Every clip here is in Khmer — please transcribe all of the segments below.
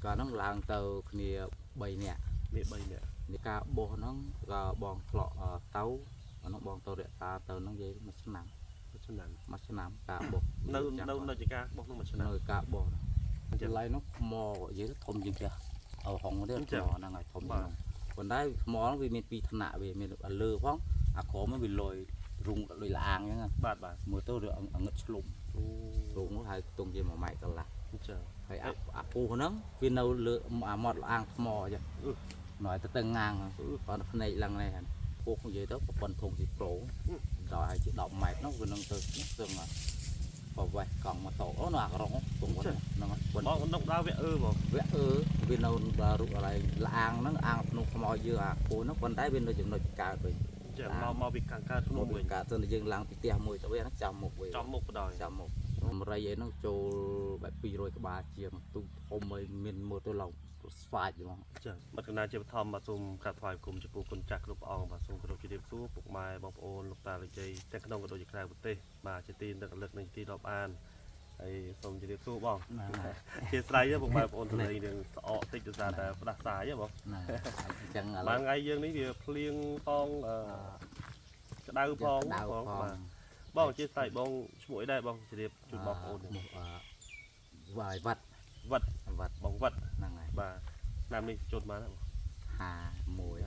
ก็น้องลางเตาเนี่ยใบเนี่ยนี่ใบเนี่ยนี่กาบอน้องก็บองเกาะเต้าน้องบองเตาเดือดตาเตาน้องยัยมาสนามมาสนามกาบอเราจะกาบอกน้องมาชนะ nơi cả bò lấy nó mò dưới thùng gì kìa ở hồng đấy mò là ngày thùng còn đấy mò nó vì mình bị thằng nạ về mình được lừa phóng khó mới bị lồi rung lồi làng nhá bạt mưa tôi được ở ngất lùm rung nó hay tung gì mà mày tao là phải pu nó vì đâu lừa mọt làng mò vậy nói tới từng ngang còn này lần này pu không gì đó còn thùng gì cổ rồi chỉ đọc mày nó vừa nâng từ xương à vậy còn mà tổ nó là rong cùng con nó động đau vẽ bên đâu là rụng lại là nó nó không bao giờ cô nó con đáy bên đâu chừng nó cả rồi mau bị càng cao nó bị cả tên dương làng thì tia mùi tao nó chầm một đòi chầm một mà đây vậy nó trâu bẹp pi rồi các bà chiềm tu hôm mới miền một tôi lòng phải chứ không mặt cái này chỉ thòm mà zoom cả thoại cùng chụp con chặt lục ong và zoom cái đồ chỉ điểm số phục mai bọc ôn lục tà lịch chơi tên cái nông cái đồ dịch ra tê mà chỉ tin được lực này chỉ đọc anไอ้สมจะเรียกสู้บ้องเชียร์ไซด์ผมมาโอนตัวเองเดี๋ยวออกติดจะแต่ประดับสายใช่ป่ะบางไงยังนี่เดี๋ยวเพลียงฟองดาวฟองมาบ้องเชียร์ไซด์บ้องช่วยได้บ้องจะเรียกจุดบ้องโอนวายวัดบ้องวัดนั่งไงบ่าน้ำนี่จดมาแล้วหามวย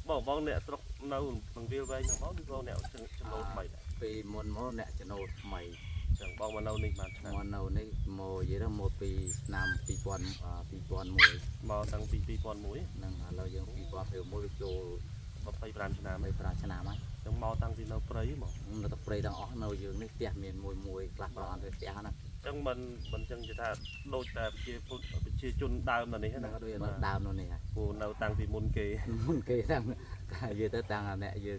บ้องเนี่ยสำหรับเราบางทีไปอย่างบ้องที่เราเนี่ยจะโน้ตใหม่ปีมนโมเนี่ยจะโน้ตใหม่chẳng bao mà lâu này mà lâu này mùa vậy đó mộtปีnămปีquan mùi màu tăngปีquan muối nâng lâu giờปีquan hiểu mùi cho mà phải làm cho nào ấy trong màu tăng thì nó prey mà nó tập prey đang ở lâu giờ này tiệt miền mùi lạc vào ăn tiệt nè trong mình chẳng chỉ là đôi ta chia chun đào mà này hết nè đào nó này cô lâu tăng thì môn kề tăng giờ tới tăng là mẹ giờ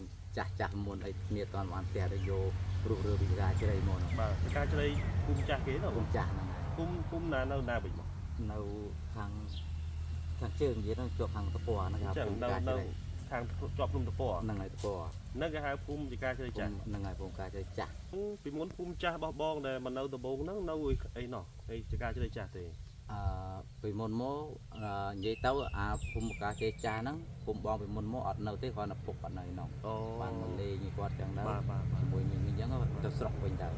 chặt môn ấy nhiệt toàn ăn tiệt để vô rượu bị ra chơi đây môn mà cái chơi đây cung cha kế rồi cung cha này cung là đâu bị nấu thằng trường gì nó chụp thằng tập bò nó gặp chẳng đâu thằng chụp luôn tập bò năng ngày tập bò nó cái hai cung thì ca chơi chả năng ngày cung ca chơi chả vì muốn cung cha bao bon này mà nấu tập bò nó nấu ấy nọ ấy ca chơi chả thì vì môn mố vậy tao cung ca chơi cha nó cung bon vì môn mố ở nấu thế còn là phục ở này nọ bạn một lê như quạt chẳng đó mùi mình giống nó tập sọc bình thường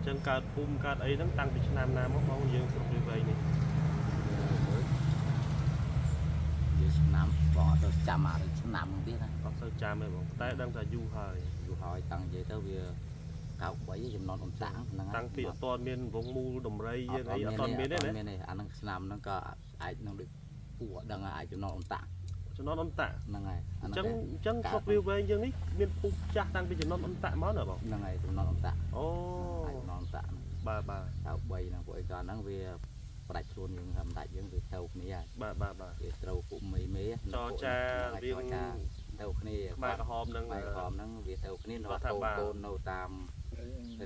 chân cả cung cả ấy nó tăng từ năm nào mất bao nhiêu sọc như vậy này nằm bỏ tôi chạm mà nằm không biết có sao chạm này bọn tay đang là du hỏi tăng vậy tao bây cạo quấy dùng non sáng tăng tịa toàn miền vùng mu đồng rây như ấy toàn miền đấy này anh đang làm nó có ai nó được của đang ai cho non tạng cho non tạng năng ngày chẳng có view về như này miền phục chắc tăng bây giờ non tạng món rồi bọn năng ngày cho non tạng non tạng bà cạo quấy là quấy còn đang về đại luôn những hầm đại những việc tàu này bà tàu cũng mấy cho cha viên tàu này mai hòm nâng việc tàu này nó tôn nâu tam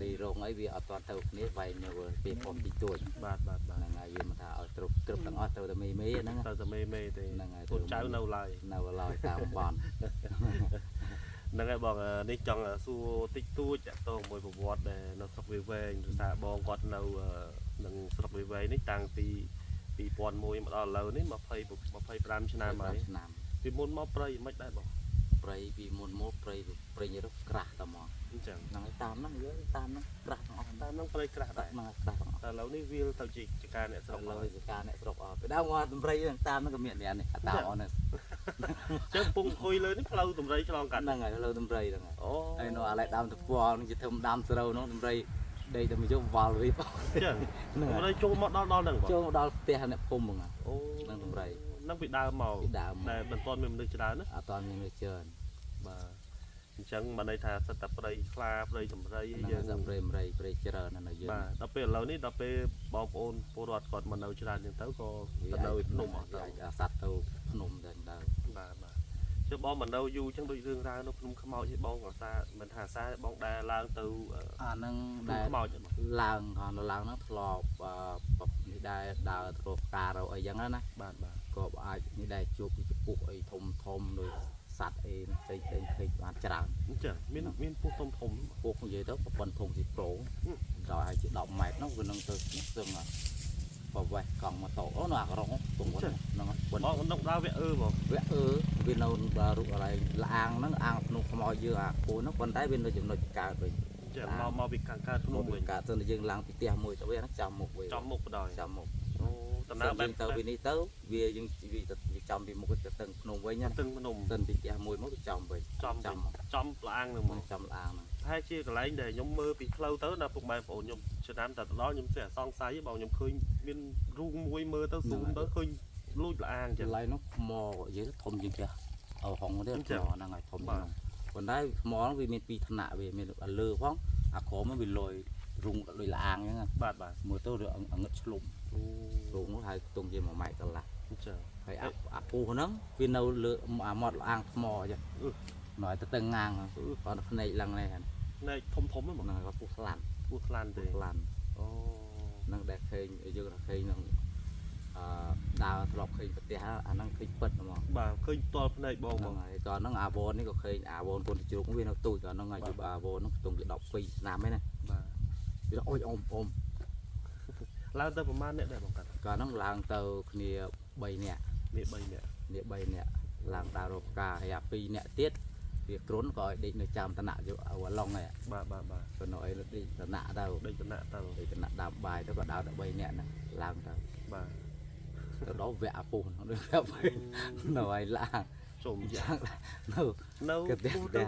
thì rồi ấy việc ở toàn tàu này vài nhiều việc phòng bị tuổi bà là ngày gì mà thà ở trục đằng ở tàu mê nó tàu mê thì con cháu nâu lại tàu bòn năng ai bọn đi chọn là xu tích tu chặt tô mùi phục vọt để nó sọc về ta bọn quạt nâu nâng sọc về nít tăng vì bọn mùi mà đó lâu nít mà phây pram cho nam ấy vì môn máu prey mất đấy bọn prey vì môn máu prey như nó crack tao mò năng tam nó dưới tam nó crack tam nó prey crack đấy ta lâu nít view tao chỉ ca này sọc lâu chỉ ca này sọc cái đau ngon tụm prey tam nó cái miệng này này tao này chứ bung khui lên nít lâu tụm prey cho lòng cảnh năng ngày lâu tụm prey rồi này nó lại đam tập bò nó chỉ thầm đam sâu nó tụm prey đây tụi mình cho vào rồi ở đây chỗ mà đo đằng chỗ đo tiền này không mừng năng tụm prey nó bị đau màu này bên toàn mình được chơi nữa toàn mình được chơi mà chẳng mà đây thà sẽ tập đây pha đây tầm đây giờ đây chơi này là giờ mà tập về lâu ní tập về bom ôn phô đoạt còn mình đâu chơi đến tới có tận đâu nôm ở sạt tàu nôm đến đâu mà chứ bom mình đâu du chẳng đôi dương ra nó không mau chứ bom còn xa mình thà xa bom đa lang từ nâng làng còn làng nó lọp như đây đào thuộc cà rồi ở dân đó nè có ai như đây chụp chụp ấy thôm rồi sạt ấy xây xây bán tràn miên phô thôm phô không gì đó còn thùng gì cổ rồi ai chỉ đọng mệt nó vừa nâng từ xương à bảo vệ còn mà tổ nó là rong cùng với nó quần bọn động đau bọn vẽ bên đâu bà rụng lại là nó nó không bao giờ cô nó còn đáy bên nó chừng nó cả rồi mau bị càng cao một mình cả tên dương làng thì tiền mùi tao nó chầm một về trong một đời chầm một tao nào bên tao bên đi tao vì dương vì chầm vì một cái tầng nồng với nhau từng nồng tên thì tiền mùi mất chầm về trong làng rồi mà chầm làng hai chia cái lấy để nhóm mơ bị lâu tới là phục bài phổ nhóm cho nam tật đó nhóm sẽ song sái với bảo nhóm khơi bên ru muối mơ tao xuống tới khơi lui làng chứ lấy nó mò dưới thùng gì kìa ở hồng nó mò là ngày thùng còn đấy mò nó vì mình bị thằng nạ về mình được lơ phóng khó mới bị lồi rung lồi làng nhá bạn mưa tôi được ở ngất lụm rung nó hay tung gì mà mày cả là phải pu nó vì đâu lựa mọt làng mò chứ nói tới tầng ngang còn này lần này này thôm đấy mà nó có phút lan thì nó đẹp khi giờ là khi nó đào lọc khi vật té nó khi bật mà bà khơi to này bò mà còn nó avon này có khi avon con chịu cũng viên nó tôi còn nó ngày chụp avon nó tung cái đọc phi làm ấy này ôi ôm lao tớiประมาณ nè để bằng cả còn nó làm tàu kia bay nè làm đào rộp cả hay pi nè tiết việc trốn gọi định nơi chạm tận nạ cho ở lòng này bà còn nói là đi tận nạ đâu đây tận nạ đàm bài đó còn đào đã bay nè này làm tàu bà đó vẽ phun nó được vẽ bay nói là trộm dạng nâu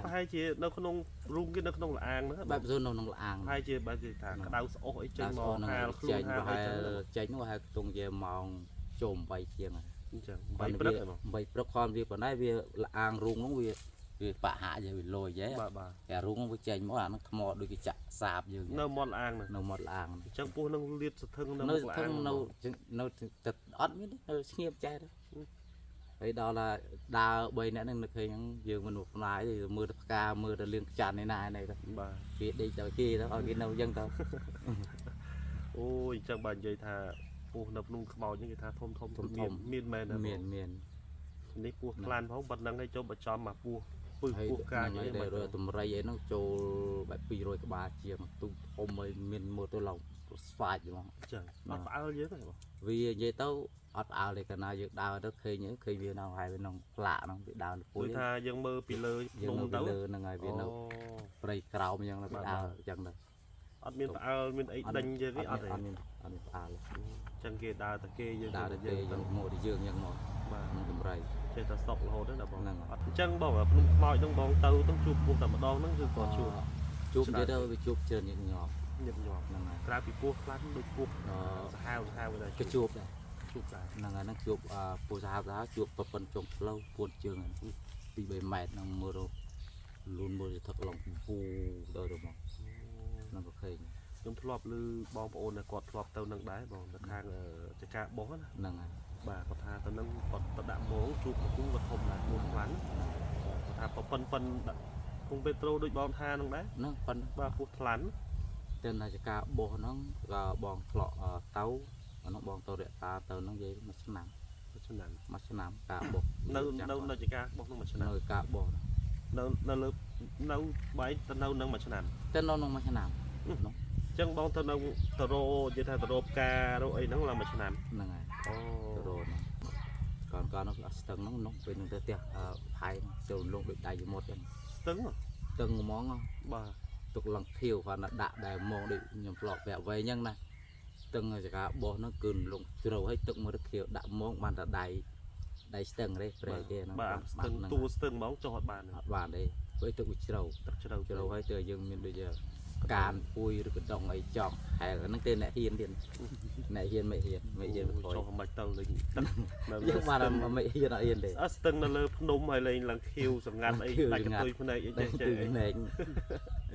hai chị nó không rung cái nó không là an nữa bây giờ nó là an hai chị bây giờ thả cái đau sổ ấy trên mò hà chén nó hay tung về màu trộm bay chiêng này bay bớt con việc còn đấy việc là an rung nó việc bạ hạ giờ bị lồi dễ kẻ rung với chén mỗi nó mò đôi cái chạ sạp giờ nó mọt an này nó mọt an chẳng bố nó liệt thân nó chật ót miết nó nghiêm trai đó đấy đó là đào bay nữa nên được khi những giường mình một lái thì mưa được ca mưa được liên tràn này đó kia đi tới kia đó ở kia đâu dân đâu ôi chẳng bàn vậy thà bố nập nung màu những cái thà thôm miên miềnនេះពស់ខ្លានផងបាត់ហ្នឹងឯងចូលបចំមកពស់ពឹសពស់កាយអីមកតម្រៃឯនោះចូលបែប200ក្បាលជាងទូធំឲ្យមានមើលទៅឡងស្វាច់ហ្មងចឹងអត់ផ្អើលយើងទេបងវានិយាយទៅអត់ផ្អើលទេកាលណាយើងដើរទៅឃើញវានៅហើយវាក្នុងផ្លាកហ្នឹងវាដើរពុយគឺថាយើងមើលពីលើភ្នំទៅហ្នឹងហើយវានៅព្រៃក្រោមអញ្ចឹងទៅដើរអញ្ចឹងទៅអត់មានផ្អើលមានអីដេញទេអត់មានផ្អើលចឹងគេដើរតែគេយើងដើរតែគេយើងមកទៅយើងអញ្ចឹងមកបាទតម្រៃចេះតែសក់រហូតហ្នឹងបងអត់អញ្ចឹងបងភ្នំខ្មោចហ្នឹងបងទៅជួបពស់តែម្ដងហ្នឹងគឺក៏ជួបទៀតទៅវាជួបច្រើនញឹកញាប់ហ្នឹងហើយក្រៅពីពស់ខ្លាំងដូចពស់សាហាវដែរក៏ជួបដែរហ្នឹងហើយហ្នឹងជួបពស់សាហាវជួបប្រពន្ធចុងផ្លូវពួនជើងពី3ម៉ែត្រហ្នឹងមើលលូនមើលទៅថឹកឡងពូទៅទៅមកហ្នឹងក៏ឃើញខ្ញុំធ្លាប់ឮបងប្អូនគាត់ធ្លាប់ទៅនឹងដែរបងទៅខាងចកាបោះហ្នឹងហើយបាទគាត់ថាទៅនឹងគាត់ទៅដាក់ហ្មងជួបកំពុងវត្ថុដែរមួយខ្លាំងគាត់ថាប៉ុនគង់ពេត្រូដូចបងថានឹងដែរហ្នឹងប៉ុនបាទពោះថ្លាន់ទៅណាចកាបោះហ្នឹងក៏បងធ្លាក់ទៅហ្នឹងបងទៅរយៈកាលទៅហ្នឹងនិយាយមួយឆ្នាំការបោះនៅចកាបោះនឹងមួយឆ្នាំនៅការបោះនៅលើនៅបាយទៅនៅនឹងមួយឆ្នាំទៅនៅនឹងមួយឆ្នាំចឹងបងទៅនៅទៅរោនិយាយថាទៅរោផ្ការរោអីហ្នឹងlàមួយឆ្នាំហ្នឹងហើយទៅរោcòn nóស្ទឹងហ្នឹងនោះពេលនឹងទៅផ្ទះផៃចូលលងដូចដៃមុតហ្នឹងស្ទឹងហ្មងបាទទុកឡងខៀវគាត់ដាក់ដែលហ្មងដូចខ្ញុំធ្លាប់វែកវែងអញ្ចឹងណាស្ទឹងចកាបោះហ្នឹងគឺលងជ្រៅឲ្យទឹកមកទឹកខៀវដាក់ហ្មងបានតែដៃស្ទឹងទេព្រែកទេហ្នឹងបាទស្ទឹងទូស្ទឹងហ្មងចុះអត់បានទេព្រោះទឹកវាជ្រៅហើយទៅយើងមានដូចការពួយឬក៏ដងអីចង់ហែលហ្នឹងទេអ្នកហ៊ានទៀតអ្នកហ៊ានមិនហ៊ានចុះមិនទៅលេងយើងបានមិនហ៊ានអត់ហ៊ានទេស្ទឹងនៅលើភ្នំហើយលេងឡើងខៀវសម្ងាត់អីដាច់កន្ទុយភ្នែកអីចេះភ្នែក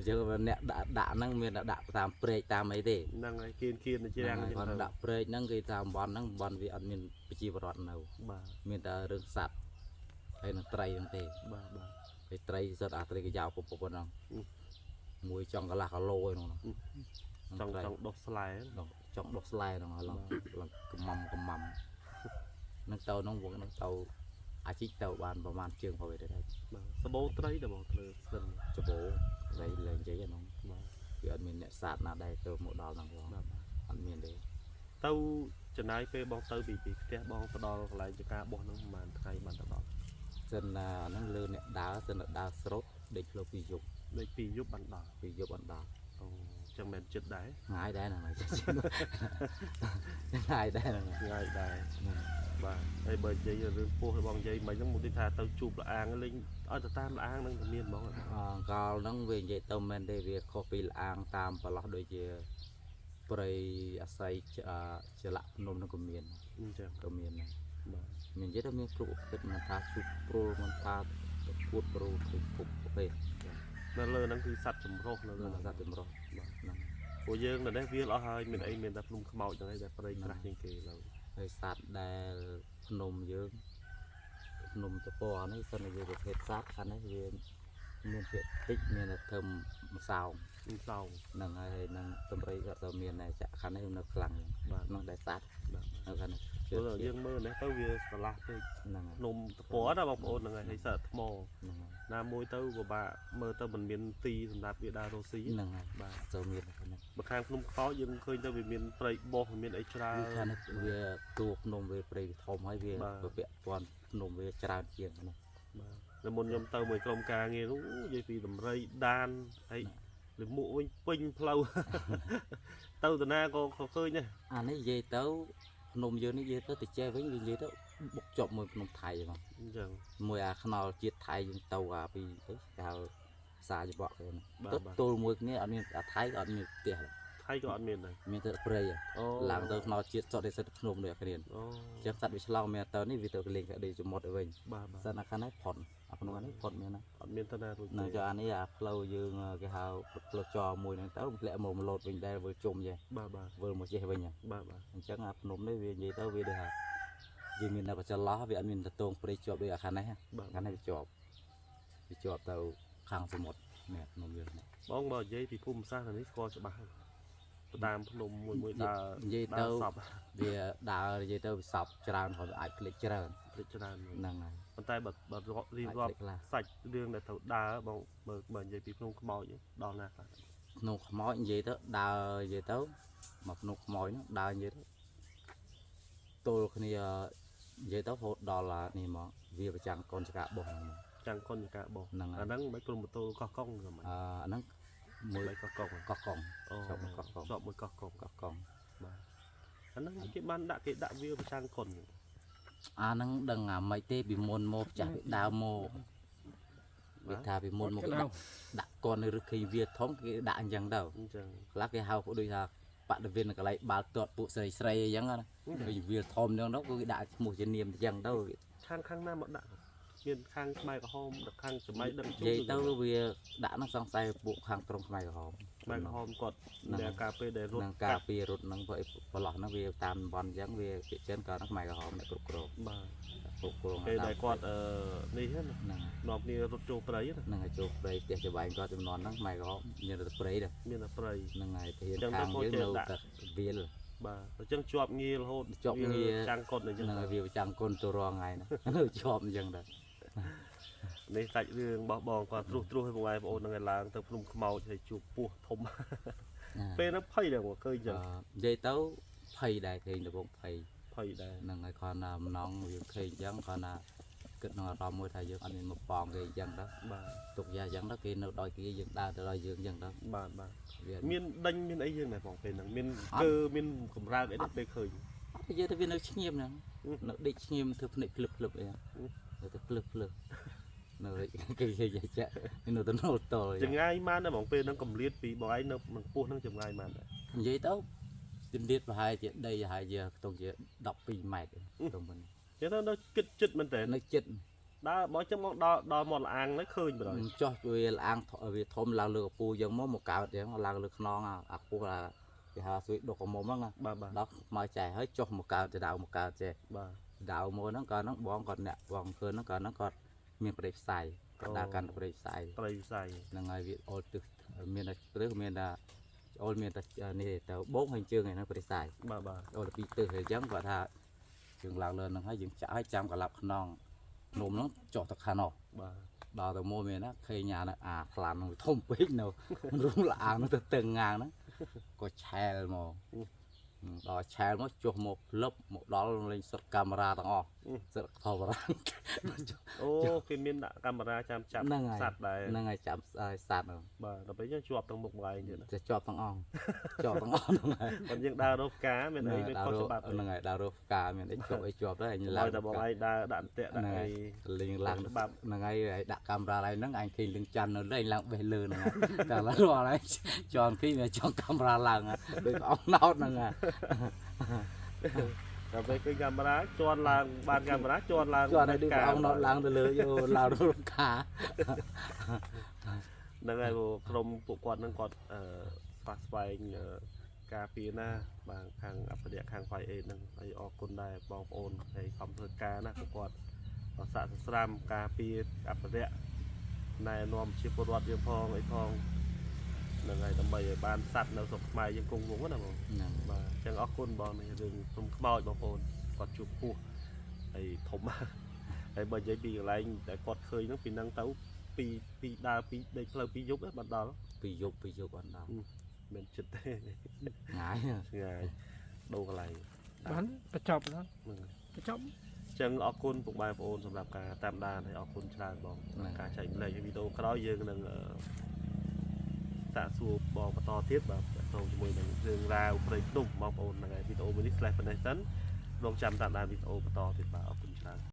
យើងអ្នកដាក់ហ្នឹងមានដាក់តាមព្រែកតាមអីទេហ្នឹងហើយគៀនជាងហ្នឹងគាត់ដាក់ព្រែកហ្នឹងគេតាមបនហ្នឹងបនវាអត់មានប្រជាពលរដ្ឋនៅបាទមានតែរឿងសัตว์ហើយនឹងត្រីហ្នឹងទេបាទហើយត្រីសិតអាត្រីកយ៉ាវពុកហ្នឹងមួយចង់កន្លះគីឡូឯនោះចង់ដុសស្លែចង់ដុសស្លែហ្នឹងឡើងកំមនឹងទៅនោះវងនឹងទៅអាជីទៅបានប្រហែលជើងហើយទៅដែរសបោត្រីដល់បងធ្វើស្ទឹងសបោត្រីលេងជ័យហ្នឹងវាអត់មានអ្នកសាទណាដែរទៅមកដល់ហ្នឹងបងអត់មានទេទៅ ចំណាយពេលបងទៅពីផ្ទះបងទៅដល់កន្លែងចកាបោះហ្នឹងប្រហែលថ្ងៃបានទៅដល់ សិនហ្នឹងលើអ្នកដើរសិនដើរស្រូតដេកខ្លួនពីយប់ ដូចពីយប់បានដល់ ពីយប់អត់ដល់ អូចឹងមិនចិត្តដែរ ងាយដែរហ្នឹងហើយងាយដែរហ្នឹង ងាយដែរបាទហើយបើនិយាយរឿងពោះរបស់និយាយមិនហ្នឹងមកទីថាទៅជួបលាអាងលេងឲ្យទៅតាមលាអាងហ្នឹងទៅមានហ្មង កាលហ្នឹងវានិយាយទៅមែនទេវាខុសពីលាងតាមប្រឡោះដូចជាព្រៃអាស័យចលៈភ្នំហ្នឹងក៏មាន អញ្ចឹង ក៏មានដែរ បាទ មាននិយាយទៅមានគ្រប់ប្រភេទមិនថាជុកព្រុលមិនថាគួតព្រុលគ្រប់ប្រភេទ នៅលើហ្នឹងគឺសត្វចម្រុះនៅលើ ហ្នឹងសត្វចម្រុះបាទហ្នឹង ពួកយើងនៅនេះវាអស់ហើយមានអីមានតែភ្នំខ្មោចហ្នឹងឯងតែព្រៃក្រាស់ជាងគេឡើយ ហើយសត្វដែលភ្នំយើងភ្នំតពនេះសិនជាប្រភេទសត្វខាងនេះវាមានភាគតិចមានតែធ្វើម្សោង មានសោង ហ្នឹងហើយនឹងតម្រៃក៏ទៅមានដែរចាក់ខាងនេះនៅខ្លាំង បាទ ហ្នឹងដែរសត្វ បាទ នៅខាងនេះ ព្រោះយើងមើលនេះទៅវាស្រឡះពេក ហ្នឹង ភ្នំតពណាបងប្អូនហ្នឹងហើយសត្វថ្ម ហ្នឹង ណាមួយទៅពិបាកមើលទៅមិនមានទីសម្រាប់វាដើររស់ស៊ី ហ្នឹងហើយ បាទ ទៅមានខាងនេះ បើខាងភ្នំខ្មោចយើងឃើញទៅវាមានព្រៃបោះមានអីច្រើន ខាងនេះវាទួភ្នំវាព្រៃធំហើយវា បាទ ប្រពាក់ព័ន្ធភ្នំវាច្រើនជាងហ្នឹង បាទតែមុនខ្ញុំទៅមួយក្រុមការងារនោះនិយាយពីតម្រៃដានហើយលិមួកវិញពេញផ្លូវ ទៅតាណាក៏ឃើញដែរ អានេះនិយាយទៅភ្នំយើងនេះនិយាយទៅទៅចេះវិញនិយាយទៅបុកជាប់មួយភ្នំថៃហ្មង អញ្ចឹង មួយអាខ្នល់ជាតិថៃយើងទៅអាពីអីគេហៅផ្សារច្បក់គេណា បាទ ទៅ បាទ ទល់មួយគ្នាអត់មានអាថៃក៏អត់មានផ្ទះដែរ ថៃក៏អត់មានដែរ មានតែព្រៃហ៎ អូ ឡើងទៅខ្នល់ជាតិសតតែសិតភ្នំដូចអាគ្នា អូ ចឹងសត្វវាឆ្លងមានទៅនេះវាទៅលេងទៅចមុតទៅវិញ បាទបាទ សិនអាខាងនេះផុនអាភ្នំនេះផុនមានណា អត់មានទៅណារួច នៅ ទេ ចុះអានេះអាផ្លូវយើងគេហៅផ្លូវចរមួយហ្នឹងទៅធ្លាក់មកលោតវិញដែរវិលជុំចេះ បាទបាទ វិលមកចេះវិញហ៎ បាទបាទ អញ្ចឹងអាភ្នំនេះវានិយាយទៅវាដូចថាវាមានតែបច្ច្រឡោះវាអត់មានតតងព្រៃជាប់ដូចអាខាងនេះ បាទ ខាងនេះវាជាប់ទៅខាងសមុទ្រនេះភ្នំយើងនេះ បងបើនិយាយពីភូមិសាស្ត្រនេះស្គាល់ច្បាស់ហើយទៅតាមភ្នំមួយដើរ និយាយ ដើ ទៅ រសព វាដើរនិយាយទៅវាសពច្រើនគាត់អាចភ្លេចច្រើន ភ្លេចច្រើនមែន ហ្នឹងហើយ ប៉ុន្តែបើរៀប អាច រាប់ ភ្លេចខ្លះ សាច់រឿងដែលត្រូវដើរបងបើនិយាយពីភ្នំខ្មោចដល់ណាខ្លះ ភ្នំខ្មោចនិយាយទៅដើរនិយាយទៅមកភ្នំខ្មោចហ្នឹងដើរនិយាយទៅទល់គ្នានិយាយទៅរហូតដល់នេះមកវាប្រចាំងកូនចកាបោះហ្នឹង ចាំងកុនកាបោះ ហ្នឹងហើយ អាហ្នឹងមិនព្រមបតូលកោះកុងហ្នឹង អាហ្នឹងមួយ មិនកោះកុង កោះកុង អូ ជាប់មួយកោះកុង ជាប់មួយកោះកុង កោះកុង បាទអាហ្នឹងគេបានដាក់វាប្រចាំងកុន អាហ្នឹងដឹងអាមិនទេពីមុនមកចាស់ពីដើមមកវាថាពីមុនមកគេដាក់កូននៅរឹកឃើញវាធំគេដាក់អញ្ចឹងទៅ អញ្ចឹង ខ្លះគេហៅដូចថាបដិវិនកន្លែងបាល់ទាត់ពួកស្រីស្រីអញ្ចឹងណាវាវាធំអញ្ចឹងទៅគេដាក់ឈ្មោះជានាមអញ្ចឹងទៅ ខាងណាមកដាក់មានខាងខ្មែរក្រហមដល់ខាងសម័យដឹង និយាយទៅវាដាក់ហ្នឹងសង្ស័យពួកខាងក្រុមខ្មែរក្រហម ខ្មែរក្រហមគាត់ដែលការពេលដែលរត់ នឹងការពីរត់ហ្នឹងព្រោះប្រឡោះហ្នឹងវាតាមតំបន់អញ្ចឹងវាជាច្រើនក៏ខ្មែរក្រហមអ្នកគ្រប់គ្រង បាទ គ្រប់គ្រង ពេលដែលគាត់នេះណា ហ្នឹង នាំគ្នារត់ចូលព្រៃណា ហ្នឹងឲ្យចូលព្រៃផ្ទះច្បាយគាត់ចំនួនហ្នឹងខ្មែរក្រហមមានតែព្រៃដែរ មានតែព្រៃ ហ្នឹងហើយទៅហ៊ានខាងយើងនៅតែវាល បាទអញ្ចឹងជាប់ងាររហូត ជាប់ងារ ចាំងកុនអញ្ចឹង ហ្នឹងហើយវាប្រចាំគុណទៅរងថ្ងៃហ្នឹងនៅជាប់អញ្ចឹងដែរ នេះសាច់រឿងរបស់បងគាត់ត្រួសឲ្យបងប្អូននឹងឲ្យឡើងទៅភ្នំខ្មោចហើយជួបពស់ធំពេលហ្នឹងភ័យដែរគាត់ឃើញអញ្ចឹង និយាយទៅភ័យដែរឃើញដំបងភ័យ ភ័យដែរ ហ្នឹងហើយគាត់ណាម្នងយើងឃើញអញ្ចឹងគាត់ណាគិតក្នុងអារម្មណ៍មួយថាយើងអត់មានមកប៉ងគេអញ្ចឹងទៅ បាទ ទុកយ៉ាអញ្ចឹងទៅគេនៅដល់គេយើងដើរទៅដល់យើងអញ្ចឹងទៅ បាទបាទ វា មានដេញមានអីយើងដែរបងពេលហ្នឹងមាន អត់ គឺមានកម្រើកអីដែរពេលឃើញ អត់និយាយទៅវានៅស្ងៀមហ្នឹងនៅដេកស្ងៀមធ្វើភ្នែកភ្លឹបភ្លឹបអីនៅទៅភ្លឹបភ្លឹបនៅគេនិយាយចាក់នៅទៅណូតល ចង្ងាយម៉ានដែរបងពេលហ្នឹងកំលៀតពីបងឯងនៅនឹងពោះហ្នឹងចង្ងាយម៉ានដែរ និយាយទៅជំរាបប្រហែលជាដីប្រហែលជាខ្ទង់ជា12ម៉ែត្រទៅមិន ចឹងទៅនៅគិតចិត្តមែនតើ នៅចិត្ត ដើរបើចឹងមកដល់មាត់លាងហ្នឹងឃើញបើ ចោះវាលាងវាធំឡើងលើកពូយ៉ាងមកកើតអញ្ចឹងឡើងលើខ្នងអាពូគេហៅស្វីដុកកមុំហ្នឹង បាទបាទ ដល់មកចែហើយចុះមកកើតទៅដៅមកកើតចេះ បាទ ដៅមកហ្នឹងក៏ហ្នឹងបងគាត់អ្នកបងឃើញហ្នឹងក៏ហ្នឹងគាត់មានប្រេផ្សាយគាត់ដើរកាន់ប្រេផ្សាយ ត្រីវិស័យ ហ្នឹងហើយវាអូលទឹកមានតែព្រឹកមានតែអូលមានតែនេះទៅបោកហើយជើងហ្នឹងប្រេផ្សាយ បាទបាទ អូលពីទឹកហើយអញ្ចឹងគាត់ថាជើងឡើងលើហ្នឹងហើយយើងចាក់ឲ្យចាំកន្លាប់ខ្នងនំហ្នឹងចុះទៅខាងនោះ បាទ ដល់ទៅមកមានណាឃើញញ៉ាអាខ្លានហ្នឹងធំពេកនៅរុំលាងទៅតឹងងាងហ្នឹងក៏ឆែលមក đó chè nó chụp một lớp một đó lên sật camera thằng o sật phao ra អូគេមានដាក់កាមេរ៉ាចាំចាប់ ហ្នឹងហើយ សត្វដែរ ហ្នឹងហើយចាប់សត្វហ្នឹង បាទដល់ពេលយើងជាប់ទាំងមុខម្ងាយទៀតណា จะជាប់ទាំងអង្គជាប់ទាំងអង្គហ្នឹងហើយ បើយើងដើររកផ្កាមានអីមានខុសច្បាប់ ហ្នឹងហើយដើររកផ្កាមានអីជាប់អីជាប់ដែរអញ ឡើ ឡើង យតែបងឯងដើរដាក់អន្ទាក់ដាក់អី លេងឡើង ច្បាប់ ហ្នឹងហើយដាក់កាមេរ៉ាឡើងហ្នឹងអញឃើញលឹងច័ន្ទនៅលើអញឡើងបេះលើហ្នឹងហើយតែឡើយរាល់ហើយជន់ពីវាចង់កាមេរ៉ាឡើងដូចអង្គណោតហ្នឹងហើយ ដល់ពេលឃើញកាមេរ៉ាជន់ឡើងបានកាមេរ៉ាជន់ឡើង ជន់ឲ្យដូចអង្គណោតឡើងទៅលើយកឡើងរកផ្កា ហ្នឹងហើយក្រុមពួកគាត់ហ្នឹងគាត់ស្វាស្វែងការពារណាបាទខាងអភិរក្សខាង 5A ហ្នឹងហើយអរគុណដែរបងប្អូនហើយខំធ្វើការណាពួកគាត់សាកស្រាមការពារអភិរក្សណែនាំជាពលរដ្ឋយើងផងអីផងហ្នឹងហើយដើម្បីឲ្យបានសัตว์នៅស្រុកខ្មែរយើងគង់វង្សណាបង ហ្នឹង បាទអញ្ចឹងអរគុណបងនេះរឿងខ្ញុំខ្មោចបងប្អូនគាត់ជួបពោះហើយធំហើយបើនិយាយពីកន្លែងតែគាត់ឃើញហ្នឹងពីហ្នឹងទៅពីដើរពីដេកផ្លូវពីយប់បានដល់ ពីយប់អត់ដល់ មិនចិត្តទេ ងាយ ឆ្ងាយដូរកន្លែង បានបញ្ចប់แล้ว ហ្នឹង បញ្ចប់ អញ្ចឹងអរគុណពុកម៉ែបងប្អូនសម្រាប់ការតាមដានហើយអរគុណច្រើនបងការចែកម្លែកវីដេអូក្រោយយើងនឹងសាកសួរបងបន្តទៀតបាទតទៅជាមួយនឹងរឿងរ៉ាវព្រៃភ្នំបងប្អូនហ្នឹងហើយវីដេអូមួយនេះ slash ប៉ុណ្ណេះសិនរងចាំតាមដានវីដេអូបន្តទៀតបាទអរគុណច្រើន